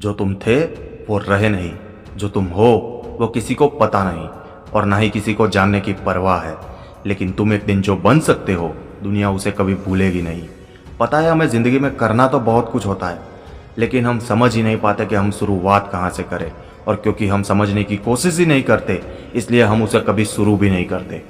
जो तुम थे वो रहे नहीं, जो तुम हो वो किसी को पता नहीं और ना ही किसी को जानने की परवाह है। लेकिन तुम एक दिन जो बन सकते हो, दुनिया उसे कभी भूलेगी नहीं। पता है हमें ज़िंदगी में करना तो बहुत कुछ होता है, लेकिन हम समझ ही नहीं पाते कि हम शुरुआत कहाँ से करें। और क्योंकि हम समझने की कोशिश ही नहीं करते, इसलिए हम उसे कभी शुरू भी नहीं करते।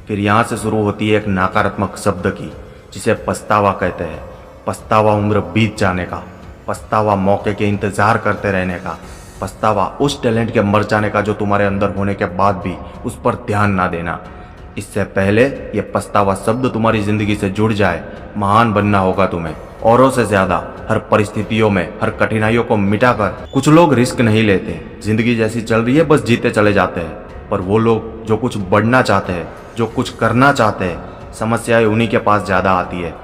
फिर यहाँ से शुरू होती है एक नकारात्मक शब्द की, जिसे पछतावा कहते हैं। पछतावा उम्र बीत जाने का, पछतावा मौके के इंतज़ार करते रहने का, पछतावा उस टैलेंट के मर जाने का जो तुम्हारे अंदर होने के बाद भी उस पर ध्यान ना देना। इससे पहले ये पछतावा शब्द तुम्हारी ज़िंदगी से जुड़ जाए, महान बनना होगा तुम्हें औरों से ज़्यादा, हर परिस्थितियों में, हर कठिनाइयों को मिटाकर। कुछ लोग रिस्क नहीं लेते, ज़िंदगी जैसी चल रही है बस जीते चले जाते हैं। पर वो लोग जो कुछ बढ़ना चाहते हैं, जो कुछ करना चाहते हैं, समस्याएं उन्हीं के पास ज़्यादा आती है।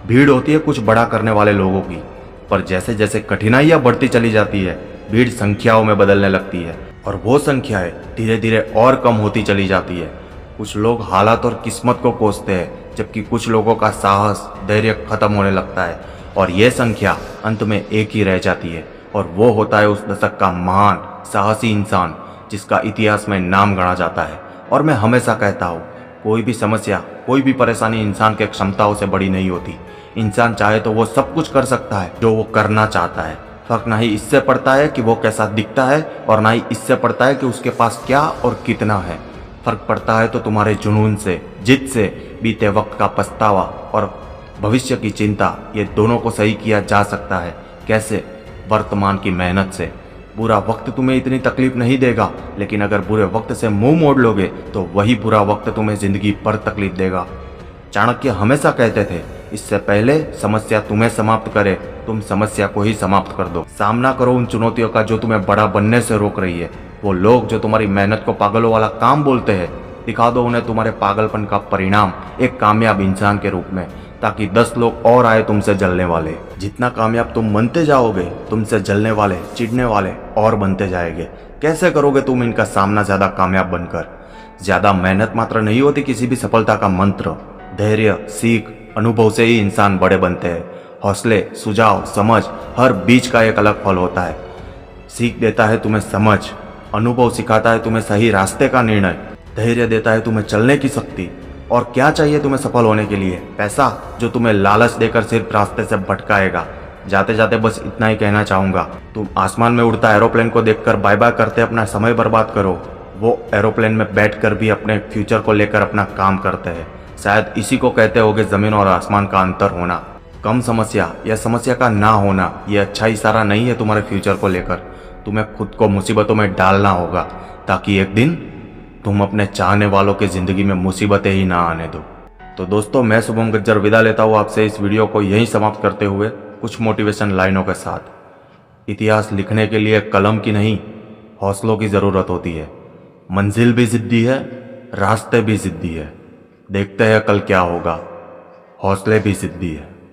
भीड़ होती है कुछ बड़ा करने वाले लोगों की, पर जैसे जैसे कठिनाइयाँ बढ़ती चली जाती है, भीड़ संख्याओं में बदलने लगती है और वो संख्याएं धीरे धीरे और कम होती चली जाती है। कुछ लोग हालात और किस्मत को कोसते हैं, जबकि कुछ लोगों का साहस, धैर्य खत्म होने लगता है और ये संख्या अंत में एक ही रह जाती है। और वो होता है उस दशक का महान साहसी इंसान जिसका इतिहास में नाम गढ़ा जाता है। और मैं हमेशा कहता हूँ, कोई भी समस्या, कोई भी परेशानी इंसान के क्षमताओं से बड़ी नहीं होती। इंसान चाहे तो वो सब कुछ कर सकता है जो वो करना चाहता है। फर्क ना ही इससे पड़ता है कि वो कैसा दिखता है और ना ही इससे पड़ता है कि उसके पास क्या और कितना है। फर्क पड़ता है तो तुम्हारे जुनून से, जिद से, बीते वक्त का पछतावा और भविष्य की चिंता। ये दोनों को सही किया जा सकता है। कैसे? वर्तमान की मेहनत से। बुरा वक्त तुम्हें इतनी तकलीफ नहीं देगा, लेकिन अगर बुरे वक्त से मुंह मोड़ लोगे तो वही बुरा वक्त तुम्हें जिंदगी भर तकलीफ देगा। चाणक्य हमेशा कहते थे, इससे पहले समस्या तुम्हें समाप्त करे, तुम समस्या को ही समाप्त कर दो। सामना करो उन चुनौतियों का जो तुम्हें बड़ा बनने से रोक रही है। वो लोग जो तुम्हारी मेहनत को पागलों वाला काम बोलते हैं, दिखा दो उन्हें तुम्हारे पागलपन का परिणाम एक कामयाब इंसान के रूप में, ताकि 10 लोग और आए तुमसे जलने वाले। जितना कामयाब तुम बनते जाओगे, तुमसे जलने वाले, चिढ़ने वाले और बनते जाएंगे। कैसे करोगे तुम इनका सामना ज्यादा कामयाब बनकर? ज्यादा मेहनत मात्र नहीं होती किसी भी सफलता का मंत्र। धैर्य, सीख, अनुभव से ही इंसान बड़े बनते हैं। हौसले, सुझाव, समझ, हर बीज का एक अलग फल होता है। सीख देता है तुम्हें समझ, अनुभव सिखाता है तुम्हें सही रास्ते का निर्णय, धैर्य देता है तुम्हें चलने की शक्ति। और क्या चाहिए तुम्हें सफल होने के लिए? पैसा, जो तुम्हें लालच देकर सिर्फ रास्ते से भटकाएगा। जाते जाते बस इतना ही कहना चाहूंगा, तुम आसमान में उड़ता एरोप्लेन को देखकर बाय बाय करते अपना समय बर्बाद करो। वो एरोप्लेन में बैठकर भी अपने फ्यूचर को लेकर अपना काम करते हैं। शायद इसी को कहते होगे जमीन और आसमान का अंतर होना। कम समस्या या समस्या का ना होना ये अच्छा इशारा नहीं है तुम्हारे फ्यूचर को लेकर। तुम्हें खुद को मुसीबतों में डालना होगा, ताकि एक दिन तुम अपने चाहने वालों की जिंदगी में मुसीबतें ही ना आने दो। तो दोस्तों, मैं शुभम गज्जर विदा लेता हूँ आपसे इस वीडियो को यहीं समाप्त करते हुए कुछ मोटिवेशन लाइनों के साथ। इतिहास लिखने के लिए कलम की नहीं, हौसलों की ज़रूरत होती है। मंजिल भी जिद्दी है, रास्ते भी जिद्दी है। देखते हैं कल क्या होगा। हौसले भी जिद्दी है।